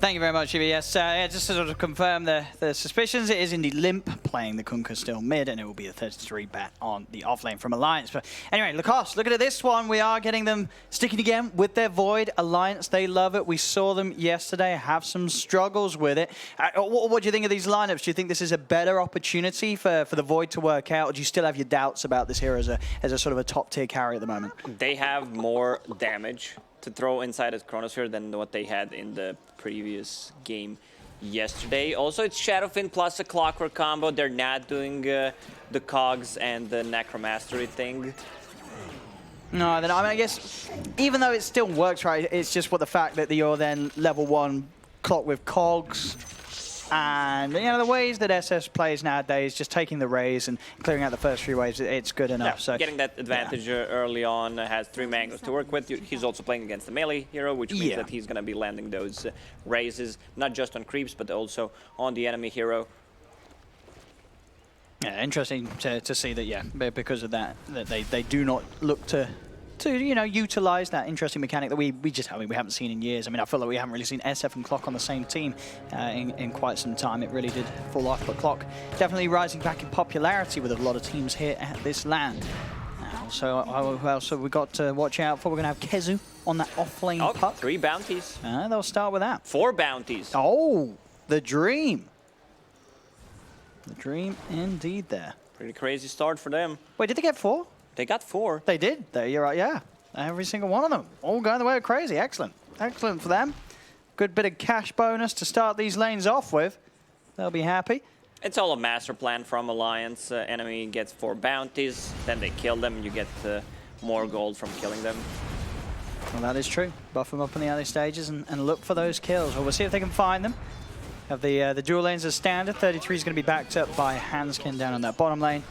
Thank you very much, Chibi. Yes, just to sort of confirm the suspicions, it is indeed Limmp playing the Kunkka still mid, and it will be a 33 bet on the offlane from Alliance. But anyway, Lacoste, look at this one. We are getting them sticking again with their Void. Alliance, they love it. We saw them yesterday have some struggles with it. What do you think of these lineups? Do you think this is a better opportunity for the Void to work out, or do you still have your doubts about this hero as a sort of a top-tier carry at the moment? They have more damage to throw inside his Chronosphere than what they had in the previous game yesterday. Also, it's Shadowfin plus a Clockwork combo. They're not doing the Cogs and the Necromastery thing. No, then I mean, I guess even though it still works, right, it's just what the fact that you're then level 1 clock with Cogs. And, you know, the ways that SS plays nowadays, just taking the raise and clearing out the first 3 waves, it's good enough. Yeah, so getting that advantage early on, has 3 mangoes to work with. He's also playing against the melee hero, which means that he's going to be landing those raises, not just on creeps, but also on the enemy hero. Yeah, interesting to see that, yeah, because of that they do not look to you know, utilize that interesting mechanic that we haven't seen in years. I mean, I feel like we haven't really seen SF and Clock on the same team in quite some time. It really did fall off, but Clock definitely rising back in popularity with a lot of teams here at this LAN. So who else have we got to watch out for? We're going to have KheZu on that offlane puck. 3 bounties. They'll start with that. 4 bounties. Oh, the dream. The dream indeed there. Pretty crazy start for them. Wait, did they get 4? They got 4. They did. You're right, yeah. Every single one of them. All going the way of crazy. Excellent. Excellent for them. Good bit of cash bonus to start these lanes off with. They'll be happy. It's all a master plan from Alliance. Enemy gets 4 bounties, then they kill them. You get more gold from killing them. Well, that is true. Buff them up in the early stages and look for those kills. Well, we'll see if they can find them. Have the dual lanes as standard. 33 is going to be backed up by Handsken down on that bottom lane.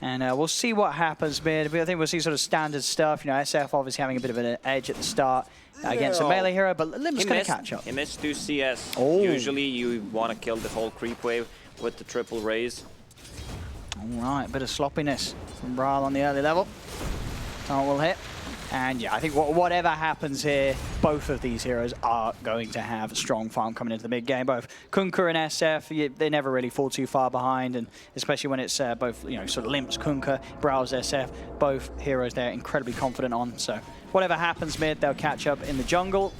And we'll see what happens mid. I think we'll see sort of standard stuff. You know, SF obviously having a bit of an edge at the start against a melee hero, but Limp's going to catch up. He missed 2 CS. Oh. Usually you want to kill the whole creep wave with the triple raise. All right, a bit of sloppiness from Bryle on the early level. Start will hit. And yeah, I think whatever happens here, both of these heroes are going to have a strong farm coming into the mid game. Both Kunkka and SF, they never really fall too far behind, and especially when it's both, you know, sort of Limp's Kunkka, Bryle's SF, both heroes they're incredibly confident on. So whatever happens mid, they'll catch up in the jungle.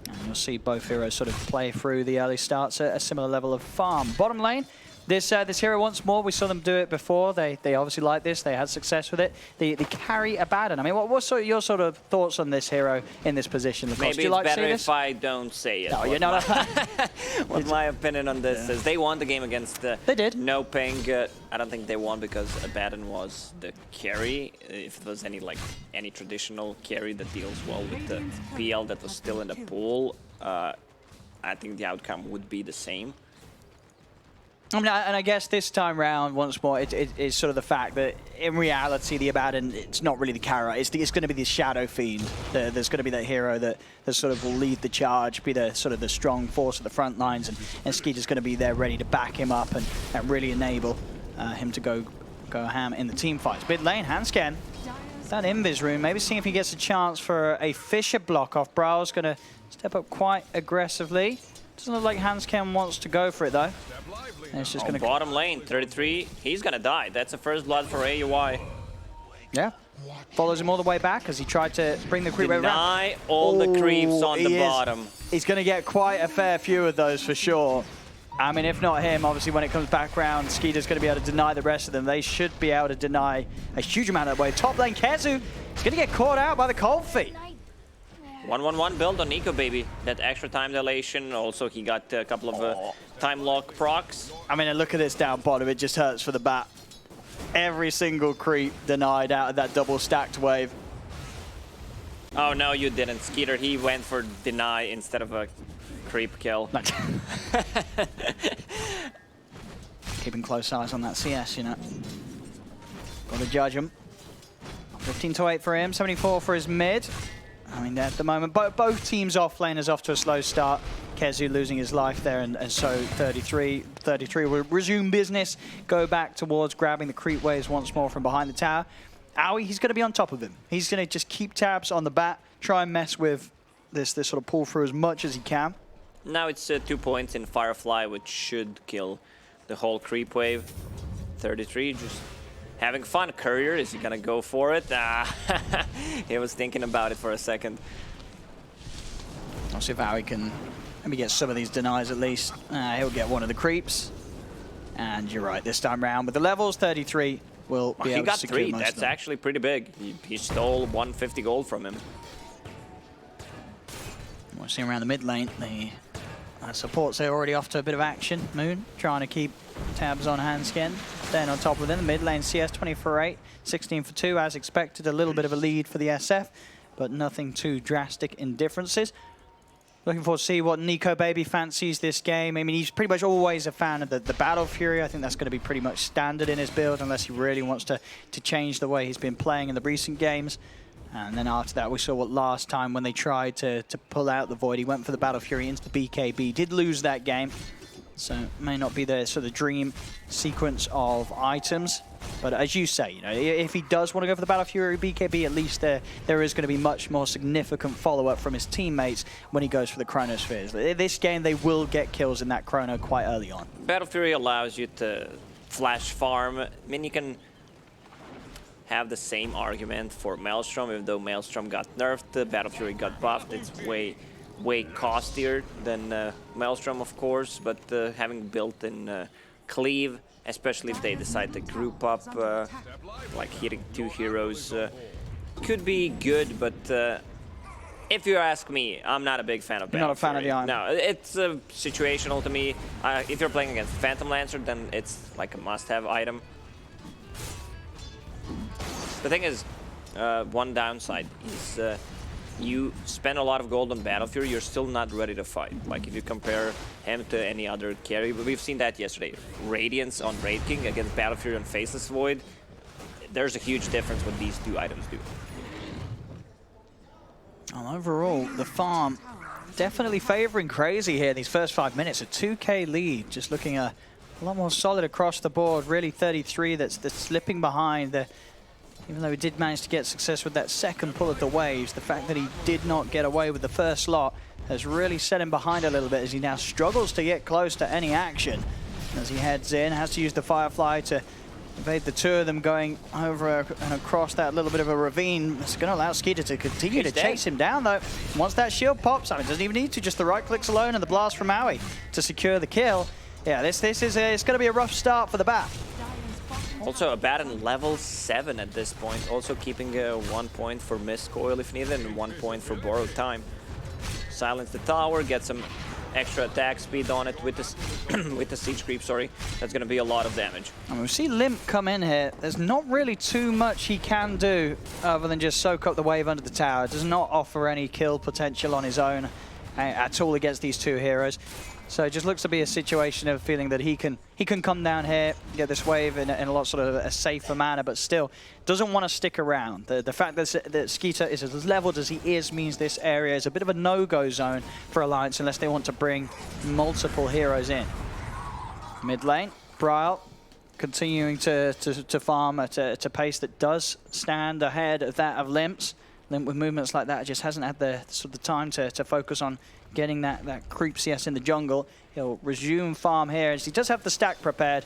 And you'll see both heroes sort of play through the early starts at a similar level of farm. Bottom lane. This hero once more, we saw them do it before. They obviously like this. They had success with it. They carry Abaddon. I mean, what's your sort of thoughts on this hero in this position? Maybe do you it's like better this? if I don't say it. No, you're not. What my opinion on this is, they won the game against they did. No Ping. I don't think they won because Abaddon was the carry. If there was any traditional carry that deals well with the PL that was still in the pool, I think the outcome would be the same. I mean, and I guess this time round, once more, it's sort of the fact that in reality, the Abaddon, it's not really the carry. It's going to be the Shadow Fiend. There's going to be that hero that sort of will lead the charge, be the sort of the strong force at the front lines, and Skeeter's going to be there ready to back him up and really enable him to go ham in the team fights. Mid lane, Handsken, that invis room, maybe seeing if he gets a chance for a Fisher block off. Bryle's going to step up quite aggressively. Doesn't look like Handsken wants to go for it though. And it's just going to bottom lane, 33. He's going to die. That's the first blood for AUI. Yeah. Follows him all the way back as he tried to bring the creep around. Deny all the creeps on the bottom. He's going to get quite a fair few of those for sure. I mean, if not him, obviously when it comes back round, Skeeter's going to be able to deny the rest of them. They should be able to deny a huge amount of that way. Top lane, KheZu is going to get caught out by the cold feet. 1-1-1 build on Nikobaby. That extra time dilation. Also, he got a couple of time lock procs. I mean, look at this down bottom. It just hurts for the bat. Every single creep denied out of that double stacked wave. Oh, no, you didn't. Skeeter, he went for deny instead of a creep kill. Keeping close eyes on that CS, you know. Got to judge him. 15-8 for him, 74 for his mid. I mean, at the moment, both teams off lane is off to a slow start. KheZu losing his life there, and so 33 will resume business, go back towards grabbing the creep waves once more from behind the tower. Aoi, he's going to be on top of him. He's going to just keep tabs on the bat, try and mess with this sort of pull through as much as he can. Now it's 2 points in Firefly, which should kill the whole creep wave. 33, just having fun. Courier, is he gonna go for it? He was thinking about it for a second. I'll see if Howie can maybe get some of these denies at least. He'll get one of the creeps. And you're right, this time round with the levels, 33 will be able to secure he got 3, most that's of them. actually pretty big. He stole 150 gold from him. We're seeing around the mid lane, the supports are already off to a bit of action. Moon trying to keep tabs on Handsken. Staying on top within the mid lane, CS 20-for-8, 16-for-2 as expected. A little bit of a lead for the SF, but nothing too drastic in differences. Looking forward to see what Nikobaby fancies this game. I mean, he's pretty much always a fan of the Battle Fury. I think that's going to be pretty much standard in his build unless he really wants to change the way he's been playing in the recent games. And then after that, we saw what last time when they tried to pull out the Void, he went for the Battle Fury into the BKB. Did lose that game, so it may not be the sort of dream sequence of items. But as you say, you know, if he does want to go for the Battle Fury BKB, at least there is going to be much more significant follow-up from his teammates when he goes for the Chronospheres. This game, they will get kills in that Chrono quite early on. Battle Fury allows you to flash farm. I mean, you can have the same argument for Maelstrom, even though Maelstrom got nerfed, the Battle Fury got buffed. It's way costlier than Maelstrom, of course, but having built in Kyiv, especially if they decide to group up, like hitting 2 heroes, could be good, but if you ask me, I'm not a big fan of Battle Fury. You're not a fan of the iron? No, it's situational to me. If you're playing against Phantom Lancer, then it's like a must-have item. The thing is, one downside is you spend a lot of gold on Battle Fury, you're still not ready to fight. Like if you compare him to any other carry, but we've seen that yesterday. Radiance on Raid King against Battle Fury on Faceless Void, there's a huge difference what these 2 items do. Well, overall, the farm definitely favoring KheZu here in these first 5 minutes. A 2k lead, just looking a lot more solid across the board. Really 33 that's slipping behind. Even though he did manage to get success with that second pull of the waves, the fact that he did not get away with the first lot has really set him behind a little bit as he now struggles to get close to any action. As he heads in, has to use the Firefly to evade the 2 of them going over and across that little bit of a ravine. It's going to allow Skiter to continue to chase him down, though. Once that shield pops, I mean, doesn't even need to, just the right clicks alone and the blast from Howie to secure the kill. Yeah, this is it's going to be a rough start for the Bat. Also, a Bat in level 7 at this point, also keeping 1 point for missed coil if needed and 1 point for borrowed time. Silence the tower, get some extra attack speed on it with the with the siege creep, sorry. That's going to be a lot of damage. And we see Limmp come in here. There's not really too much he can do other than just soak up the wave under the tower. Does not offer any kill potential on his own at all against these 2 heroes. So it just looks to be a situation of feeling that he can come down here, get this wave in a lot sort of a safer manner, but still doesn't want to stick around. The fact that Skiter is as leveled as he is means this area is a bit of a no-go zone for Alliance unless they want to bring multiple heroes in. Mid lane, Bryle continuing to farm at a pace that does stand ahead of that of Limp's. Limmp with movements like that just hasn't had the sort of time to focus on getting that creep CS in the jungle. He'll resume farm here as he does have the stack prepared.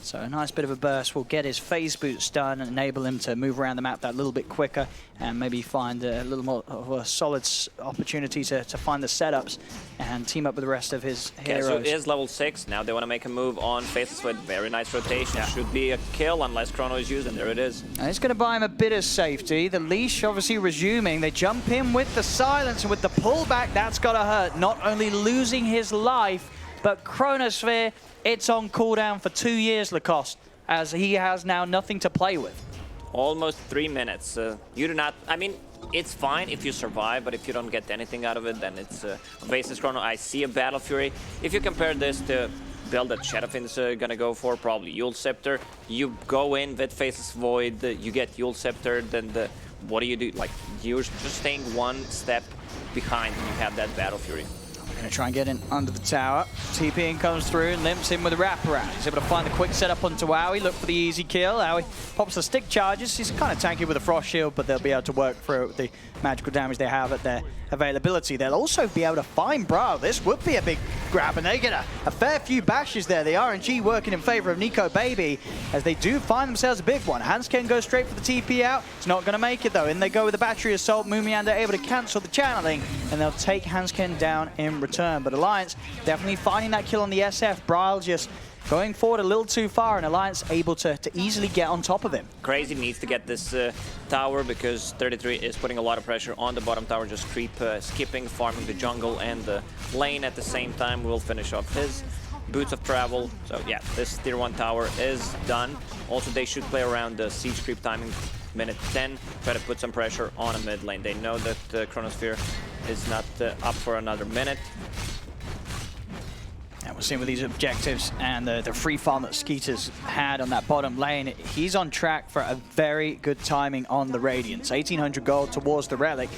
So a nice bit of a burst will get his phase boots done and enable him to move around the map that little bit quicker and maybe find a little more of a solid opportunity to find the setups and team up with the rest of his heroes. KheZu is level 6. Now they want to make a move on Faceless Void. Very nice rotation. Yeah. Should be a kill unless Chrono is used, and there it is. And it's going to buy him a bit of safety. The leash obviously resuming. They jump in with the silence and with the pullback. That's got to hurt. Not only losing his life, but Chronosphere, it's on cooldown for 2 years, Lacoste, as he has now nothing to play with. Almost 3 minutes. You do not, I mean, it's fine if you survive, but if you don't get anything out of it, then it's Faceless Chrono. I see a Battle Fury. If you compare this to build that Shadowfin's gonna go for, probably Yule Scepter, you go in with Faceless Void, you get Yule Scepter, then what do? Like, you're just staying 1 step behind when you have that Battle Fury. Gonna try and get in under the tower. TP in comes through and Limp's in with a wraparound. He's able to find the quick setup onto Owie, look for the easy kill. Owie pops the stick charges. He's kind of tanky with a frost shield, but they'll be able to work through the magical damage they have at their availability. They'll also be able to find Bryle. This would be a big grab, and they get a fair few bashes there. The RNG working in favor of Nikobaby as they do find themselves a big one. Handsken goes straight for the TP out. It's not going to make it though. In they go with the battery assault. MoonMeander able to cancel the channeling, and they'll take Handsken down in return. But Alliance definitely finding that kill on the SF. Bryle just going forward a little too far, and Alliance able to easily get on top of him. KheZu needs to get this tower because 33 is putting a lot of pressure on the bottom tower. Just creep, skipping, farming the jungle and the lane at the same time. Will finish off his boots of travel. So yeah, this tier 1 tower is done. Also, they should play around the siege creep timing. Minute 10, try to put some pressure on a mid lane. They know that Chronosphere is not up for another minute. And we're seeing with these objectives and the free farm that Skeeter's had on that bottom lane, he's on track for a very good timing on the Radiance. 1800 gold towards the Relic.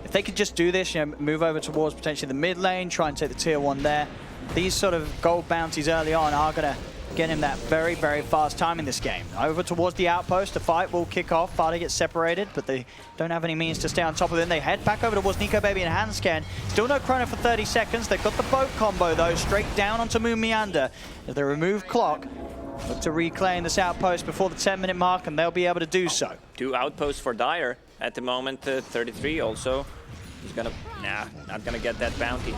If they could just do this, you know, move over towards potentially the mid lane, try and take the tier 1 there. These sort of gold bounties early on are going to get him that very, very fast time in this game. Over towards the outpost, the fight will kick off. Fata gets separated, but they don't have any means to stay on top of him. They head back over towards Nikobaby and Handsken. Still no chrono for 30 seconds. They've got the boat combo, though, straight down onto MoonMeander. If they remove clock, look to reclaim this outpost before the 10-minute mark, and they'll be able to do so. 2 outposts for Dire at the moment. 33 also. He's gonna, not gonna get that bounty.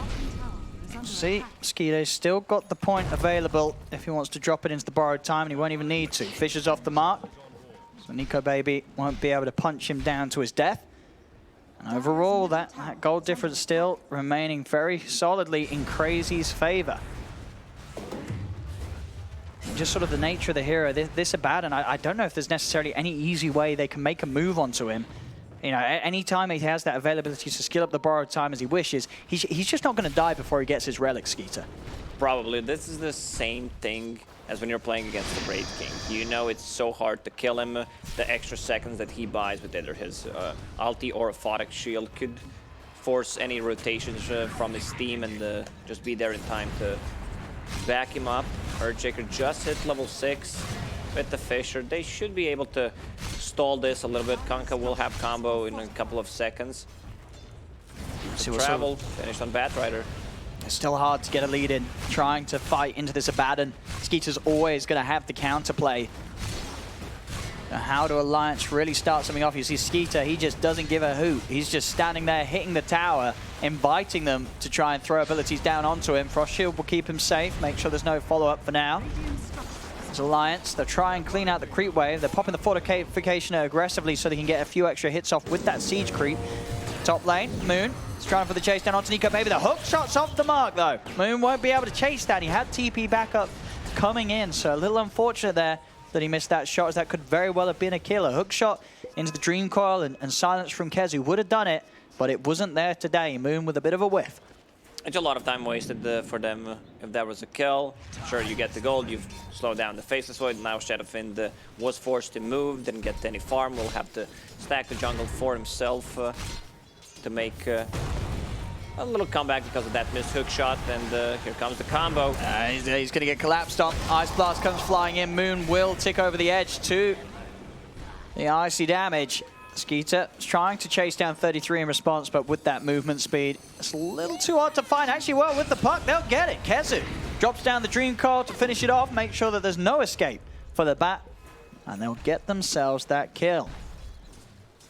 See, Skeeter's still got the point available if he wants to drop it into the borrowed time, and he won't even need to. Fisher's off the mark, so Nikobaby won't be able to punch him down to his death. And overall, that gold difference still remaining very solidly in KheZu's favor. Just sort of the nature of the hero, this Abaddon, I don't know if there's necessarily any easy way they can make a move onto him. You know, anytime he has that availability to skill up the borrowed time as he wishes, he's just not going to die before he gets his relic, Skeeter. Probably. This is the same thing as when you're playing against the Brave King. You know it's so hard to kill him. The extra seconds that he buys with either his ulti or a Photic shield could force any rotations from his team and just be there in time to back him up. Earthshaker just hit level 6 with the Fisher. They should be able to stall this a little bit. Kunkka will have combo in a couple of seconds. Travel, finished on Batrider. It's still hard to get a lead in, trying to fight into this Abaddon. Skeeter's always going to have the counterplay. Now, how do Alliance really start something off? You see Skeeter, he just doesn't give a hoot. He's just standing there, hitting the tower, inviting them to try and throw abilities down onto him. Frost Shield will keep him safe, make sure there's no follow-up for now. There's Alliance, they'll try and clean out the creep wave. They're popping the fortification aggressively so they can get a few extra hits off with that siege creep. Top lane, Moon is trying for the chase down onto Nikobaby. The hook shot's off the mark though. Moon won't be able to chase that. He had TP backup coming in, so a little unfortunate there that he missed that shot, as that could very well have been a kill. A hook shot into the Dream Coil and silence from KheZu would have done it, but it wasn't there today. Moon with a bit of a whiff. It's a lot of time wasted for them if that was a kill. Sure, you get the gold, you've slowed down the Faceless Void. Now Shadowfiend was forced to move, didn't get any farm. Will have to stack the jungle for himself to make a little comeback because of that missed hook shot. And here comes the combo. He's going to get collapsed on. Ice Blast comes flying in. Moon will tick over the edge to the icy damage. Skeeter is trying to chase down 33 in response, but with that movement speed, it's a little too hard to find. Actually, well, with the puck, they'll get it. KheZu drops down the Dream Coil to finish it off, make sure that there's no escape for the bat, and they'll get themselves that kill.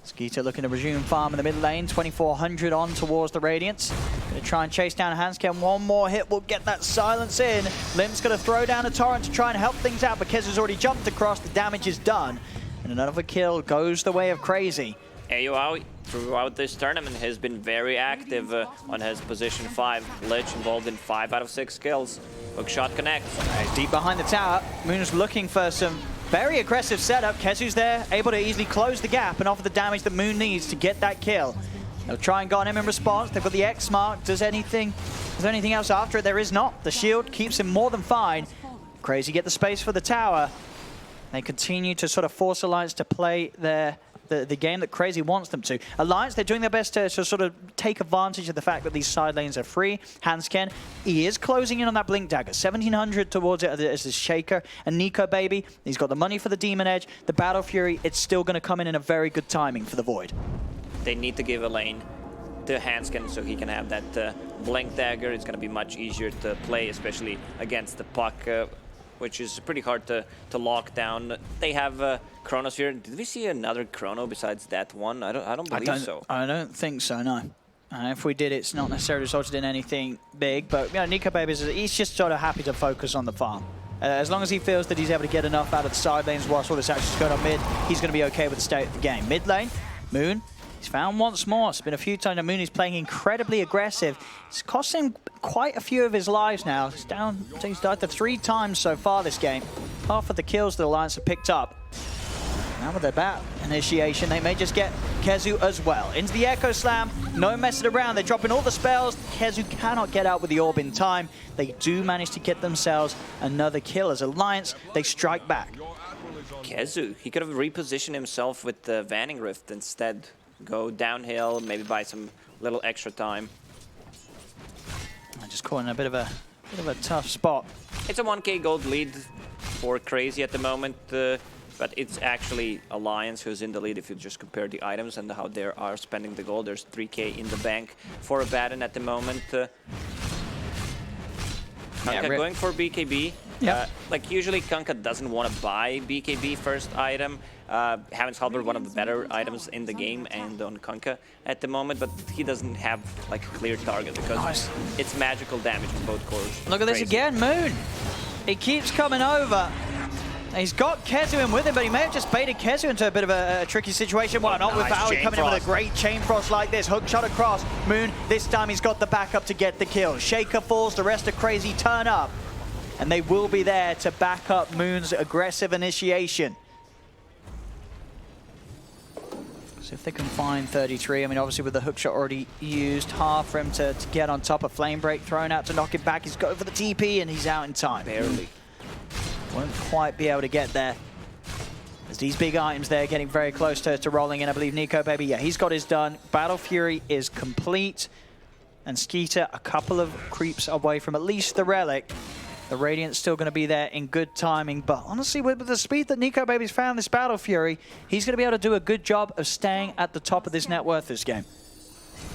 Skeeter looking to resume farm in the mid lane, 2400 on towards the Radiance. Going to try and chase down Handsken. One more hit will get that silence in. Limp's going to throw down a torrent to try and help things out, but KheZu's already jumped across. The damage is done. And another kill goes the way of KheZu. AOI throughout this tournament has been very active on his position 5. Lich involved in 5 out of 6 kills. Hookshot connects. He's deep behind the tower. Moon's looking for some very aggressive setup. KheZu's there, able to easily close the gap and offer the damage that Moon needs to get that kill. They'll try and got him in response. They've got the X mark. Is there anything else after it? There is not. The shield keeps him more than fine. KheZu get the space for the tower. They continue to sort of force Alliance to play their the game that KheZu wants them to. Alliance, they're doing their best to sort of take advantage of the fact that these side lanes are free. Handsken, he is closing in on that Blink Dagger. 1700 towards it as his Shaker. And Nikobaby, he's got the money for the Demon Edge. The Battle Fury, it's still going to come in a very good timing for the Void. They need to give a lane to Handsken so he can have that Blink Dagger. It's going to be much easier to play, especially against the puck, which is pretty hard to lock down. They have Chronosphere. Did we see another Chrono besides that one? I don't believe so. I don't think so, no. If we did, it's not necessarily resulted in anything big, but you know, Nikobaby, he's just sort of happy to focus on the farm. As long as he feels that he's able to get enough out of the side lanes whilst all this action's going on mid, he's going to be okay with the state of the game. Mid lane, Moon. He's found once more. It's been a few times that Moon is playing incredibly aggressive. It's cost him quite a few of his lives now. He's down, he's died 3 times so far this game. Half of the kills the Alliance have picked up. Now with their bat initiation, they may just get KheZu as well. Into the Echo Slam, no messing around. They're dropping all the spells. KheZu cannot get out with the orb in time. They do manage to get themselves another kill as Alliance. They strike back. KheZu, he could have repositioned himself with the Vanning Rift instead. Go downhill, maybe buy some little extra time. I'm just caught in a bit of a tough spot. It's a 1k gold lead for KheZu at the moment, but it's actually Alliance who's in the lead if you just compare the items and how they are spending the gold. There's 3k in the bank for a Baton at the moment. Kanka going for BKB. Yeah. Like usually Kanka doesn't want to buy BKB first item. Heaven's Halberd, one of the better items in the game and on Kanka at the moment, but he doesn't have like a clear target because it's magical damage in both cores. Look at this again, Moon. He keeps coming over. He's got KheZu in with him, but he may have just baited KheZu into a bit of a tricky situation. Well, not with Vaui coming in with a great chain frost like this. Hook shot across. Moon, this time he's got the backup to get the kill. Shaker falls, the rest of KheZu turn up. And they will be there to back up Moon's aggressive initiation. So if they can find 33, I mean, obviously with the hook shot already used, hard for him to get on top of Flame Break, thrown out to knock it back. He's going for the TP and he's out in time. Barely. Won't quite be able to get there. There's these big items there getting very close to rolling in. I believe Nikobaby, yeah, he's got his done. Battle Fury is complete. And Skiter a couple of creeps away from at least the Relic. The Radiant's still going to be there in good timing, but honestly, with the speed that Nikobaby's found this Battle Fury, he's going to be able to do a good job of staying at the top of this net worth this game.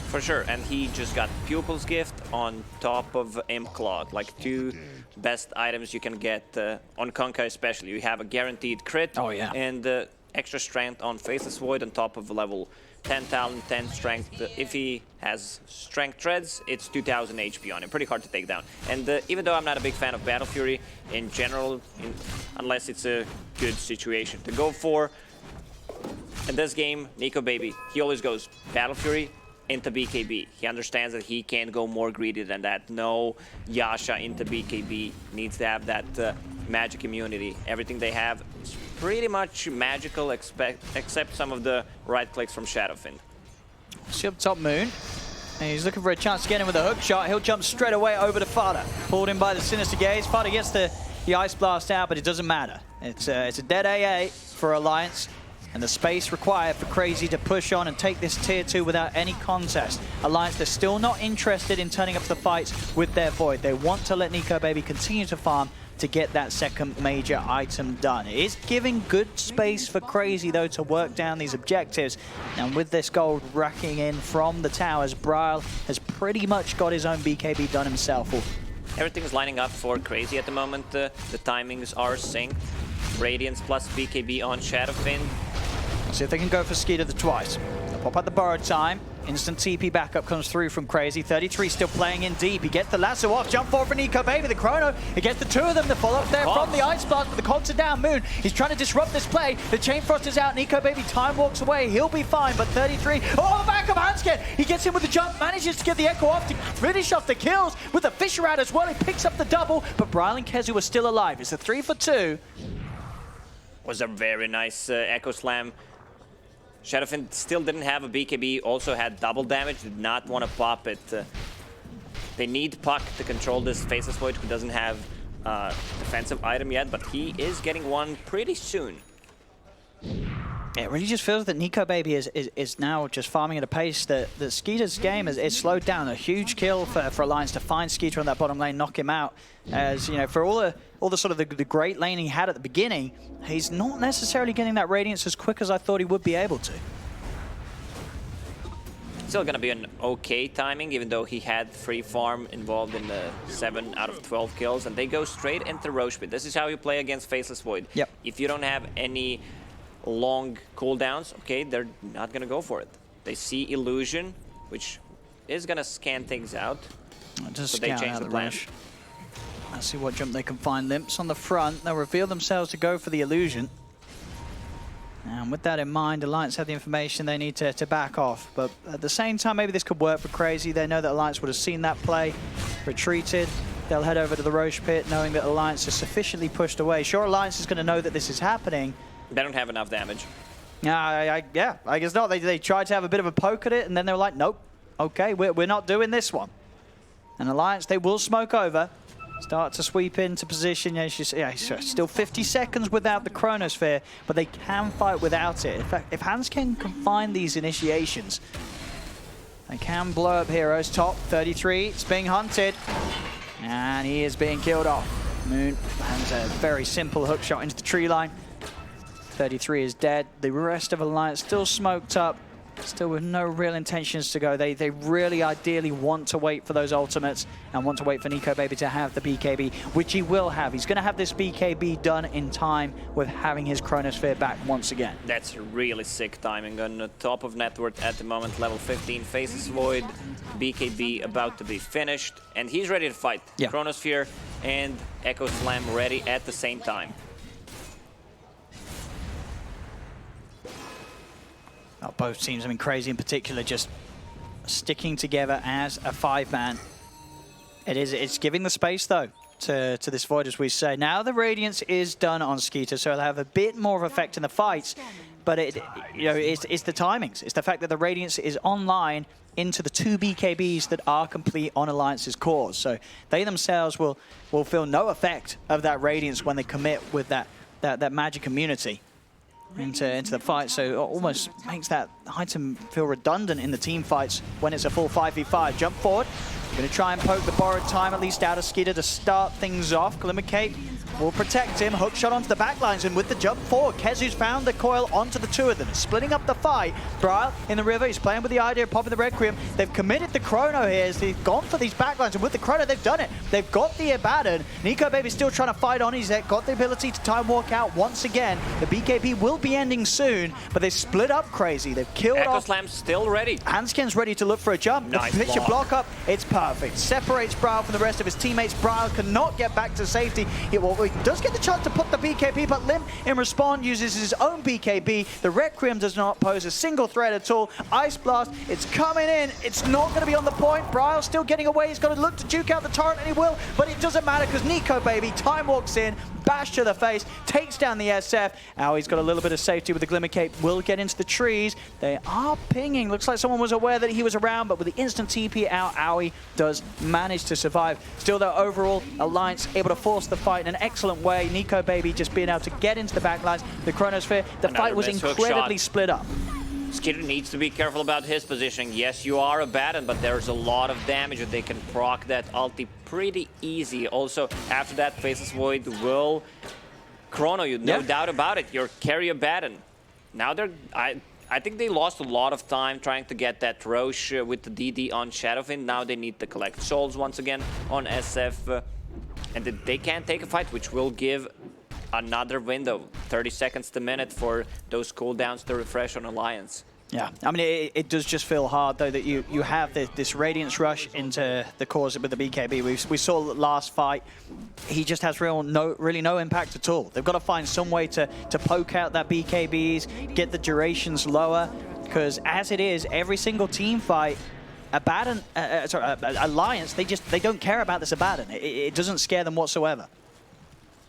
For sure, and he just got Pupil's Gift on top of Imp Clog, like 2 best items you can get on Kanka especially. You have a guaranteed crit and extra strength on Faceless Void on top of level 10 talent, 10 strength. If he has strength treads, it's 2000 HP on him. Pretty hard to take down. And even though I'm not a big fan of Battle Fury in general, unless it's a good situation to go for, in this game, Nikobaby, he always goes Battle Fury into BKB. He understands that he can't go more greedy than that. No Yasha into BKB. Needs to have that magic immunity. Everything they have is pretty much magical, except some of the right clicks from Shadowfin. See up top, Moon. And he's looking for a chance to get in with a hook shot. He'll jump straight away over to Fata. Pulled in by the Sinister Gaze. Fata gets the Ice Blast out, but it doesn't matter. It's a dead AA for Alliance. And the space required for KheZu to push on and take this tier 2 without any contest. Alliance, they're still not interested in turning up the fights with their Void. They want to let Nikobaby continue to farm to get that second major item done. It is giving good space for KheZu, though, to work down these objectives. And with this gold racking in from the towers, Bryle has pretty much got his own BKB done himself. Everything's lining up for KheZu at the moment. The timings are synced. Radiance plus BKB on Shadowfin. See if they can go for Skiter twice. They'll pop out the borrowed time. Instant TP backup comes through from KheZu. 33 still playing in deep. He gets the lasso off. Jump forward for Nikobaby. The Chrono. He gets the 2 of them. The follow-up there from the Ice Blast, but the cogs are down. Moon, he's trying to disrupt this play. The Chain Frost is out. Nikobaby time walks away. He'll be fine, but 33. Oh, back up Handsken. He gets in with the jump. Manages to get the Echo off to finish off the kills with the Fisher out as well. He picks up the double, but Bryle and KheZu are still alive. It's a 3 for 2. Was a very nice Echo Slam. Shadowfin still didn't have a BKB, also had double damage, did not want to pop it. They need Puck to control this Faceless Void, who doesn't have a defensive item yet, but he is getting one pretty soon. It really just feels that Nikobaby is now just farming at a pace that Skiter's game is slowed down. A huge kill for Alliance to find Skiter on that bottom lane, knock him out. As you know, for all the sort of the great lane he had at the beginning, he's not necessarily getting that Radiance as quick as I thought he would be able to. Still gonna be an okay timing, even though he had free farm involved in the 7 out of 12 kills, and they go straight into Roche Pit. This is how you play against Faceless Void. Yep. If you don't have any long cooldowns, okay, they're not gonna go for it. They see Illusion, which is gonna scan things out. Just so they change the plan. Rush. Let's see what jump they can find. Limp's on the front. They'll reveal themselves to go for the Illusion. And with that in mind, Alliance have the information they need to back off. But at the same time, maybe this could work for KheZu. They know that Alliance would have seen that play, retreated. They'll head over to the Roche Pit, knowing that Alliance is sufficiently pushed away. Sure, Alliance is going to know that this is happening. They don't have enough damage. Yeah, I guess not. They tried to have a bit of a poke at it, and then they were like, nope, okay, we're not doing this one. And Alliance, they will smoke over. Start to sweep into position. Yeah, still 50 seconds without the Chronosphere, but they can fight without it. In fact, if Handsken can find these initiations, they can blow up heroes. Top 33, it's being hunted, and he is being killed off. Moon lands a very simple hook shot into the tree line. 33 is dead. The rest of Alliance still smoked up. Still with no real intentions to go. They really ideally want to wait for those ultimates and want to wait for Nikobaby to have the BKB, which he will have. He's going to have this BKB done in time with having his Chronosphere back once again. That's really sick timing on the top of net worth at the moment, level 15, Faceless Void, BKB about to be finished, and he's ready to fight. Yeah. Chronosphere and Echo Slam ready at the same time. Both teams, I mean, KheZu in particular, just sticking together as a 5-man. It's giving the space, though, to this Void, as we say. Now the Radiance is done on Skiter, so it'll have a bit more of effect in the fights, but it's the timings. It's the fact that the Radiance is online into the 2 BKBs that are complete on Alliance's cores. So they themselves will feel no effect of that Radiance when they commit with that magic immunity into the fight, so it almost makes that item feel redundant in the team fights when it's a full 5v5. Jump forward, going to try and poke the borrowed time at least out of Skiter to start things off. Glimmercape will protect him, hook shot onto the backlines, and with the jump forward, KheZu's found the coil onto the 2 of them, splitting up the fight. Bryle in the river, he's playing with the idea of popping the Requiem. They've committed the Chrono here as they've gone for these backlines, and with the Chrono, they've done it. They've got the Abaddon. Nikobaby's still trying to fight on. He's got the ability to time walk out once again. The BKB will be ending soon, but they split up KheZu. They've killed Echo off. Slam's still ready. Handsken's ready to look for a jump. Nice Pitch a block. block up, it's perfect. Separates Bryle from the rest of his teammates. Bryle cannot get back to safety. He does get the chance to put the BKB, but Limmp in response uses his own BKB. The Requiem does not pose a single threat at all. Ice Blast, it's coming in. It's not going to be on the point. Bryle still getting away. He's got to look to juke out the turret, and he will, but it doesn't matter because Nikobaby time walks in, bash to the face, takes down the SF. Now he's got a little bit of safety with the Glimmercape. Will get into the trees. They are pinging. Looks like someone was aware that he was around, but with the instant TP out, Owie does manage to survive. Still, though, overall, Alliance able to force the fight in an excellent way. Nikobaby just being able to get into the backlines. The Chronosphere, the fight was incredibly split up. Skiter needs to be careful about his positioning. Yes, you are a Baton, but there's a lot of damage that they can proc that ulti pretty easy. Also, after that, Faceless Void will chrono you, no doubt about it. You're carry a Baton. Now they're... I think they lost a lot of time trying to get that Roche with the DD on Shadowfin. Now they need to collect souls once again on SF. And they can't take a fight, which will give another window, 30 seconds to minute for those cooldowns to refresh on Alliance. Yeah, I mean, it does just feel hard, though, that you have this Radiance rush into the cores with the BKB. We saw last fight, he just has really no impact at all. They've got to find some way to poke out that BKBs, get the durations lower, because as it is, every single team fight, Alliance, they don't care about this Abaddon. It doesn't scare them whatsoever.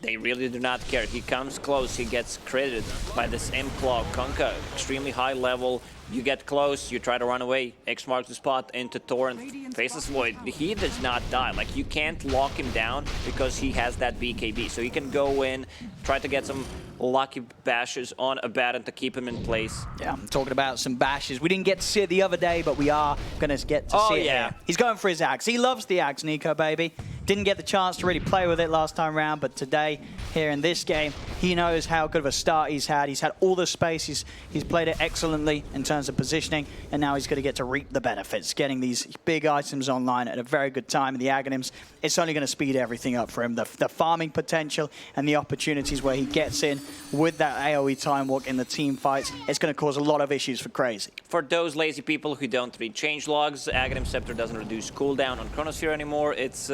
They really do not care. He comes close, he gets credited by this Imp-Claw. Kunkka, extremely high level. You get close, you try to run away. X marks the spot into Torrent. Faceless Void, he does not die. Like, you can't lock him down because he has that BKB. So he can go in, try to get some lucky bashes on Abaddon to keep him in place. Yeah, I'm talking about some bashes. We didn't get to see it the other day, but we are going to get to see it here. He's going for his axe. He loves the axe, Nikobaby. Didn't get the chance to really play with it last time around, but today, here in this game, he knows how good of a start he's had. He's had all the space. He's played it excellently in terms of positioning, and now he's going to get to reap the benefits, getting these big items online at a very good time. And the Aghanims, it's only going to speed everything up for him. The farming potential and the opportunities where he gets in with that AoE time walk in the team fights, it's going to cause a lot of issues for KheZu. For those lazy people who don't read change logs, Aghanim Scepter doesn't reduce cooldown on Chronosphere anymore. It's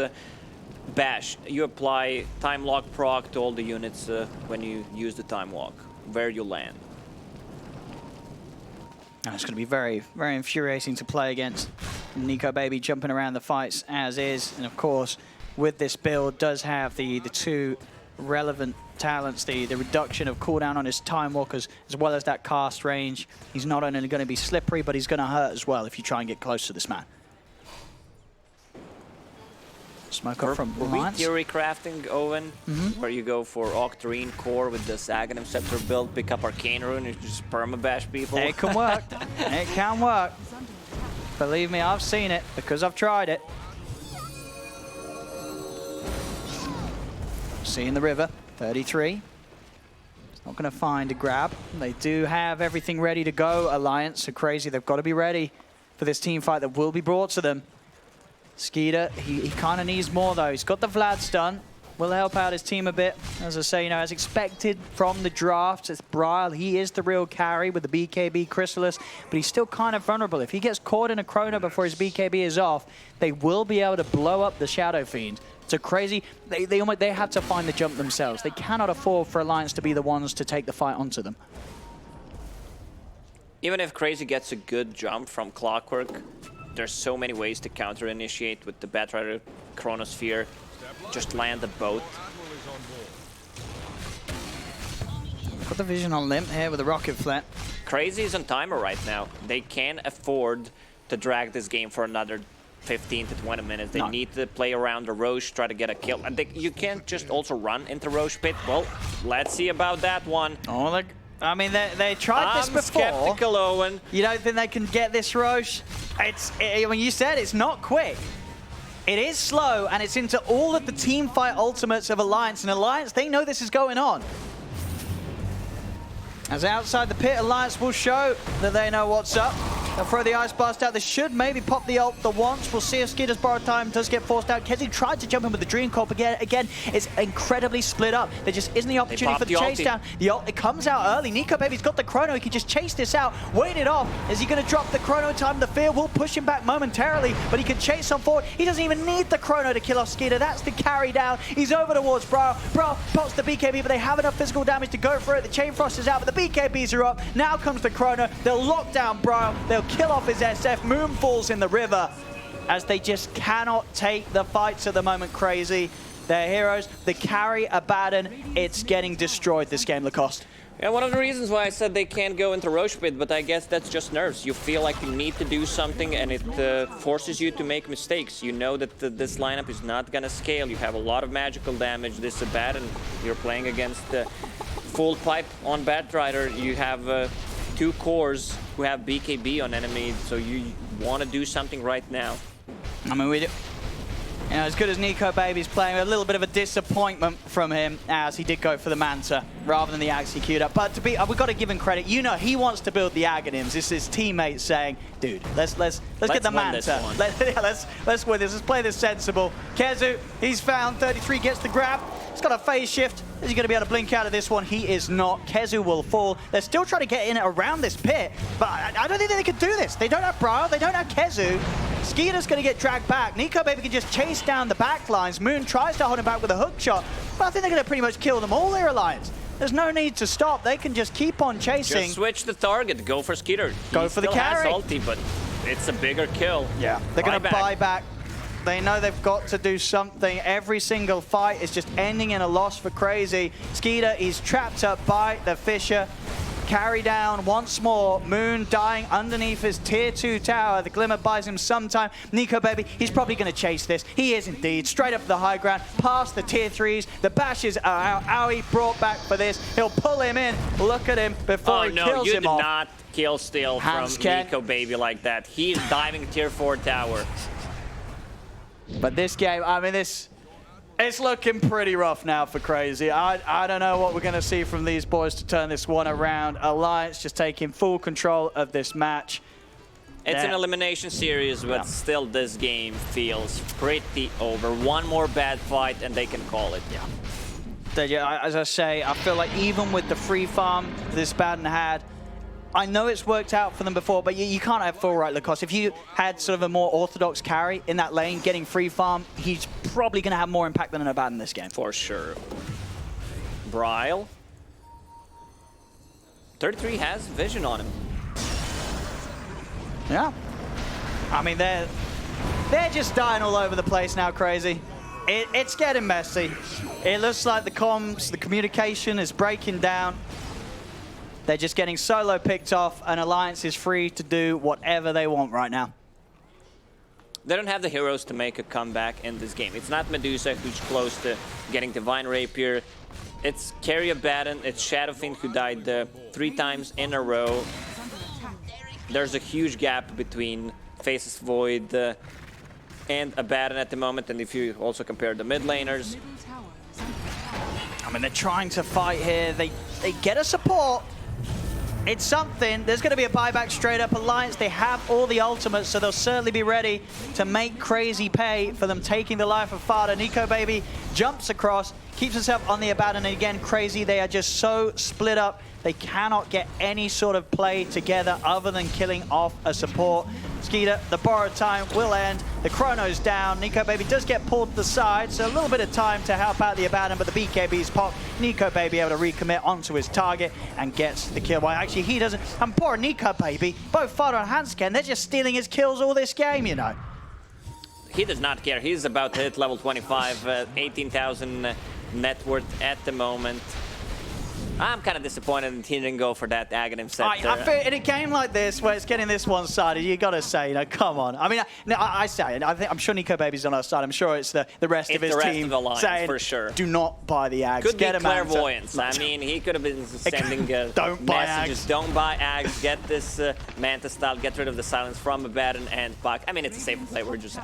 bash. You apply time lock proc to all the units when you use the time walk, where you land. It's going to be very, very infuriating to play against. Nikobaby jumping around the fights as is, and of course, with this build, does have the two relevant talents, the reduction of cooldown on his time walkers, as well as that cast range. He's not only going to be slippery, but he's going to hurt as well if you try and get close to this man. Smoke up from Alliance. Theory crafting, Owen, where you go for Octarine core with this Aghanim Scepter build, pick up Arcane Rune, and just permabash people. It can work. It can work. Believe me, I've seen it because I've tried it. Seeing the river, 33. It's not going to find a grab. They do have everything ready to go, Alliance. So KheZu, they've got to be ready for this team fight that will be brought to them. Skiter, he kind of needs more though. He's got the Vlad stun. Will help out his team a bit. As I say, you know, as expected from the draft, it's Bryle. He is the real carry with the BKB Chrysalis, but he's still kind of vulnerable. If he gets caught in a Chrono before his BKB is off, they will be able to blow up the Shadow Fiend. So KheZu, they have to find the jump themselves. They cannot afford for Alliance to be the ones to take the fight onto them. Even if KheZu gets a good jump from Clockwork, there's so many ways to counter-initiate with the Batrider Chronosphere. Just land the boat. Got the vision on Limmp here with the rocket flare. KheZu is on timer right now. They can't afford to drag this game for another 15 to 20 minutes. They need to play around the Roche, try to get a kill. And you can't just also run into Roche pit. Well, let's see about that one. Oh, look. I mean, they tried this before. I'm skeptical, Owen. You don't think they can get this, Roche? I mean, you said it's not quick. It is slow, and it's into all of the team fight ultimates of Alliance. And Alliance, they know this is going on. As outside the pit, Alliance will show that they know what's up. They'll throw the Ice Blast out. They should maybe pop the ult the once. We'll see if Skiter's borrowed time does get forced out. KheZu tried to jump in with the Dream Corp again. It's incredibly split up. There just isn't the opportunity for the chase down. The ult, it comes out early. Nikobaby's got the Chrono. He can just chase this out, wait it off. Is he going to drop the Chrono time? The fear will push him back momentarily, but he can chase on forward. He doesn't even need the Chrono to kill off Skiter. That's the carry down. He's over towards Bryle. Bryle pops the BKB, but they have enough physical damage to go for it. The Chain Frost is out, but the BKBs are up. Now comes the Chrono. They'll lock down Bryle. They'll kill off his SF. Moon falls in the river as they just cannot take the fights at the moment, KheZu. Their heroes, the carry Abaddon, it's getting destroyed this game, Lacoste. Yeah, one of the reasons why I said they can't go into Roche pit, but I guess that's just nerves. You feel like you need to do something and it forces you to make mistakes. You know that this lineup is not gonna scale. You have a lot of magical damage. This Abaddon, you're playing against full pipe on Batrider. You have two cores who have BKB on enemies, so you want to do something right now. I mean, you know, as good as Nikobaby's playing, a little bit of a disappointment from him as he did go for the Manta rather than the Executor. But to be, we've got to give him credit. You know, he wants to build the Aghanims. It's his teammates saying, "Dude, let's get the Manta. Let's win this. Let's play this sensible." KheZu, he's found 33, gets the grab. He's got a phase shift. Is he going to be able to blink out of this one? He is not. KheZu will fall. They're still trying to get in around this pit, but I don't think they can do this. They don't have Bryle. They don't have KheZu. Skiter's going to get dragged back. Nikobaby can just chase down the back lines. Moon tries to hold him back with a hook shot, but I think they're going to pretty much kill them all, their Alliance. There's no need to stop. They can just keep on chasing. Just switch the target. Go for Skiter. Go for the carry. He still has ulti, but it's a bigger kill. Yeah, they're going to buy back. They know they've got to do something. Every single fight is just ending in a loss for KheZu. Skiter is trapped up by the Fisher. carry down once more. Moon dying underneath his tier 2 tower. The glimmer buys him some time. Nikobaby, he's probably going to chase this. He is indeed. Straight up to the high ground, past the tier 3s. The bashes are out. Owie brought back for this. He'll pull him in. Look at him before he kills him off. Oh no, you did not kill steal from Nikobaby like that. He's diving tier 4 tower. But this game, I mean, it's looking pretty rough now for KheZu. I don't know what we're going to see from these boys to turn this one around. Alliance just taking full control of this match. It's an elimination series, but still this game feels pretty over. One more bad fight and they can call it. Yeah, as I say, I feel like even with the free farm this Baden had, I know it's worked out for them before, but you can't have full right Lacoste. If you had sort of a more orthodox carry in that lane, getting free farm, he's probably going to have more impact than an Abaddon in this game. For sure. Bryle. 33 has vision on him. Yeah. I mean, they're just dying all over the place now, KheZu. It's getting messy. It looks like the comms, the communication is breaking down. They're just getting solo picked off, and Alliance is free to do whatever they want right now. They don't have the heroes to make a comeback in this game. It's not Medusa, who's close to getting Divine Rapier. It's Carry Abaddon, it's Shadowfiend, who died 3 times in a row. There's a huge gap between Faceless Void and Abaddon at the moment, and if you also compare the mid laners. I mean, they're trying to fight here. They get a support. It's something. There's going to be a buyback straight up. Alliance, they have all the ultimates, so they'll certainly be ready to make KheZu pay for them taking the life of Fata. Nikobaby jumps across, keeps himself on the Abaddon, and again, KheZu, they are just so split up. They cannot get any sort of play together other than killing off a support. Skiter, the borrowed time will end. The chrono's down. Nikobaby does get pulled to the side, so a little bit of time to help out the Abaddon, but the BKB's pop. Nikobaby able to recommit onto his target and gets the kill. Well, actually, he doesn't. And poor Nikobaby, both Fata and Handsken, they're just stealing his kills all this game, you know. He does not care. He's about to hit level 25, 18,000 net worth at the moment. I'm kind of disappointed that he didn't go for that Aghanim Scepter. I feel in a game like this, where it's getting this one-sided, you got to say, you know, come on. I mean, I say it. I'm sure Nikobaby's on our side. I'm sure it's the rest of his team saying, for sure. Do not buy the Ags. Could get be clairvoyance. I mean, he could have been sending don't buy messages. Ags. Don't buy Ags. Get this Manta style. Get rid of the silence from Abaddon and Puck. I mean, it's a safe play. We're just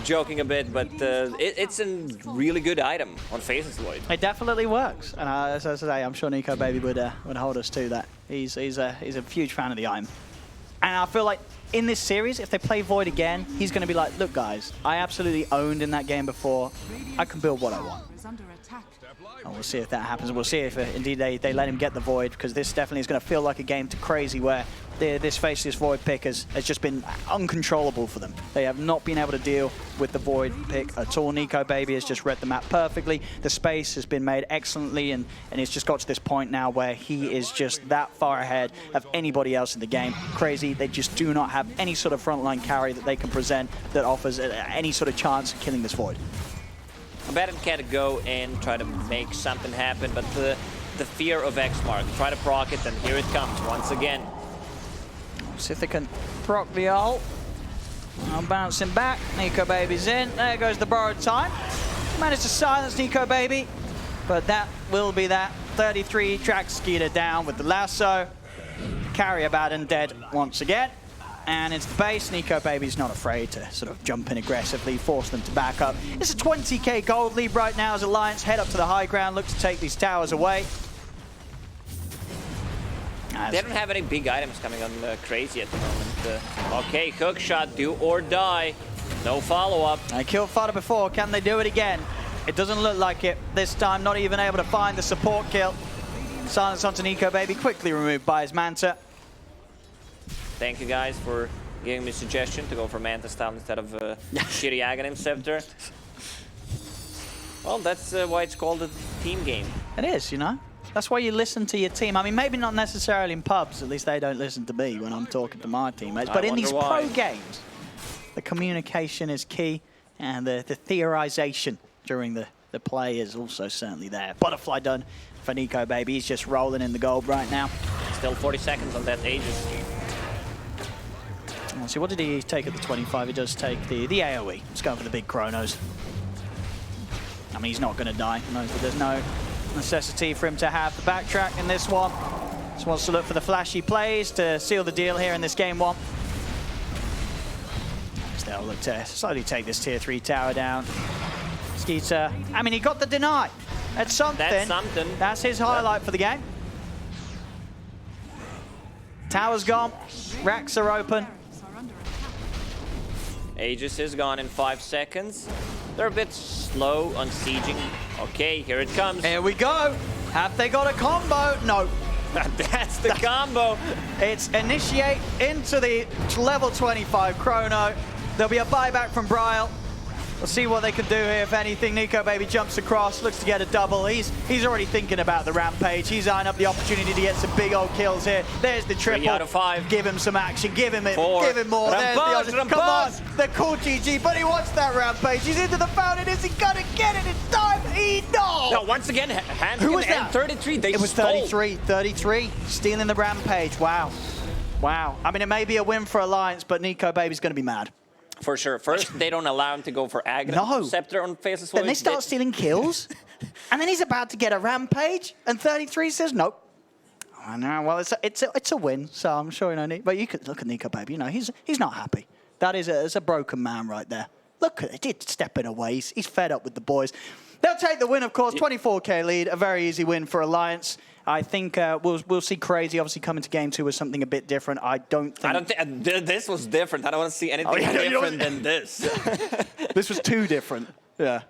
joking a bit, but it's a really good item on Faceless Void. It definitely works, and as I say, I'm sure Nikobaby would hold us to that. He's a huge fan of the item, and I feel like in this series, if they play Void again, he's going to be like, look guys, I absolutely owned in that game before. I can build what I want. And we'll see if that happens. We'll see if indeed they let him get the Void, because this definitely is going to feel like a game to KheZu where this Faceless Void pick has just been uncontrollable for them. They have not been able to deal with the Void pick at all. Nikobaby has just read the map perfectly. The space has been made excellently, and it's just got to this point now where he is just that far ahead of anybody else in the game. KheZu, they just do not have any sort of frontline carry that they can present that offers any sort of chance of killing this Void. Abaddon can't go and try to make something happen, but the fear of X-Mark. Try to proc it, and here it comes once again. See if they can proc the ult. Bouncing back, Nikobaby's in. There goes the borrowed time. Managed to silence Nikobaby, but that will be that. 33 tracks Skiter down with the lasso. Carry Abaddon dead once again. And it's the base. Nikobaby's not afraid to sort of jump in aggressively, force them to back up. It's a 20k gold lead right now as Alliance head up to the high ground, look to take these towers away. They don't have any big items coming on KheZu at the moment. Okay, hook shot, do or die. No follow-up. They killed Fata before. Can they do it again? It doesn't look like it. This time, not even able to find the support kill. Silence onto Nikobaby, quickly removed by his Manta. Thank you guys for giving me a suggestion to go for Manta style instead of shitty Aghanim Scepter. Well, that's why it's called a team game. It is, you know. That's why you listen to your team. I mean, maybe not necessarily in pubs. At least they don't listen to me when I'm talking to my teammates. But in these pro games, the communication is key, and the theorization during the play is also certainly there. Butterfly done for Nikobaby. He's just rolling in the gold right now. Still 40 seconds on that Aegis. So what did he take at the 25? He does take the AoE. Let's go for the big chronos. I mean, he's not going to die. He knows that there's no necessity for him to have the backtrack in this one. Just wants to look for the flashy plays to seal the deal here in this game one. So they'll look to slowly take this tier 3 tower down. Skiter, I mean, he got the deny. That's something. That's something. That's his highlight for the game. Tower's gone. Racks are open. Aegis is gone in 5 seconds. They're a bit slow on sieging. Okay, here it comes. Here we go. Have they got a combo? No. That's the combo. It's initiate into the level 25 chrono. There'll be a buyback from Bryle. We'll see what they can do here, if anything. Nikobaby jumps across, looks to get a double. He's already thinking about the rampage. He's eyeing up the opportunity to get some big old kills here. There's the triple. 3 out of 5. Give him some action. Give him it. 4. Give him more. There's the come on. The cool GG, but he wants that rampage. He's into the fountain. Is he gonna get it in time? No, once again, Handsken who was that? and 33. They It was stole. 33. Stealing the rampage. Wow. Wow. I mean, it may be a win for Alliance, but Nikobaby's going to be mad. For sure. First, they don't allow him to go for aggro. No. Scepter on faces. Then they start stealing kills, and then he's about to get a rampage, and 33 says nope. I know. Well, it's a win, so I'm sure you know. But you could look at Nikobaby. You know, he's not happy. That is a broken man right there. Look at it. He's stepping away. He's fed up with the boys. They'll take the win, of course. 24k lead. A very easy win for Alliance. I think we'll see KheZu obviously come into game 2 with something a bit different. I don't think this was different. I don't want to see anything different than this. This was too different. Yeah.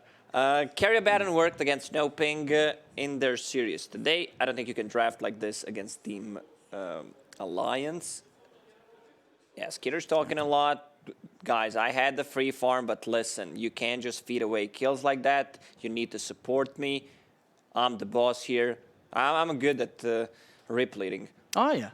Carry Abaddon worked against Snowping in their series today. I don't think you can draft like this against Team Alliance. Yeah, Skitter's talking a lot. Guys, I had the free farm, but listen, you can't just feed away kills like that. You need to support me. I'm the boss here. I'm good at rip leading. Oh, yeah.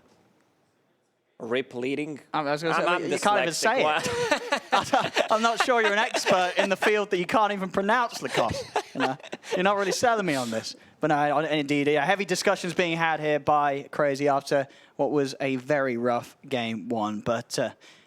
Rip leading? I was going to say, you can't even say it. I'm not sure you're an expert in the field that you can't even pronounce Lacoste. You know? You're not really selling me on this. But no, indeed, heavy discussions being had here by KheZu after what was a very rough game 1. But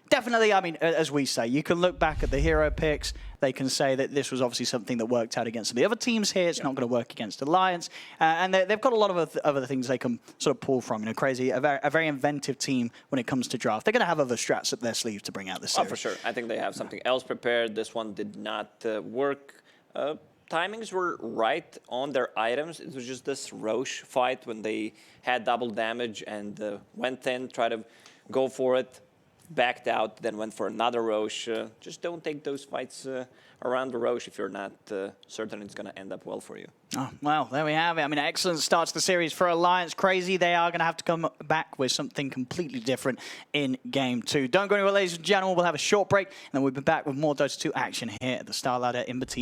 definitely, I mean, as we say, you can look back at the hero picks. They can say that this was obviously something that worked out against the other teams here. It's not going to work against Alliance. And they've got a lot of other things they can sort of pull from. You know, KheZu, a very inventive team when it comes to draft. They're going to have other strats up their sleeve to bring out this series. Oh, for sure. I think they have something else prepared. This one did not work. Timings were right on their items. It was just this Roche fight when they had double damage and went in, tried to go for it, backed out, then went for another Roche. Just don't take those fights around the Roche if you're not certain it's going to end up well for you. Oh, well, there we have it. I mean, excellent start to the series for Alliance. KheZu, they are going to have to come back with something completely different in Game 2. Don't go anywhere, ladies and gentlemen. We'll have a short break, and then we'll be back with more Dota 2 action here at the StarLadder ImbaTV.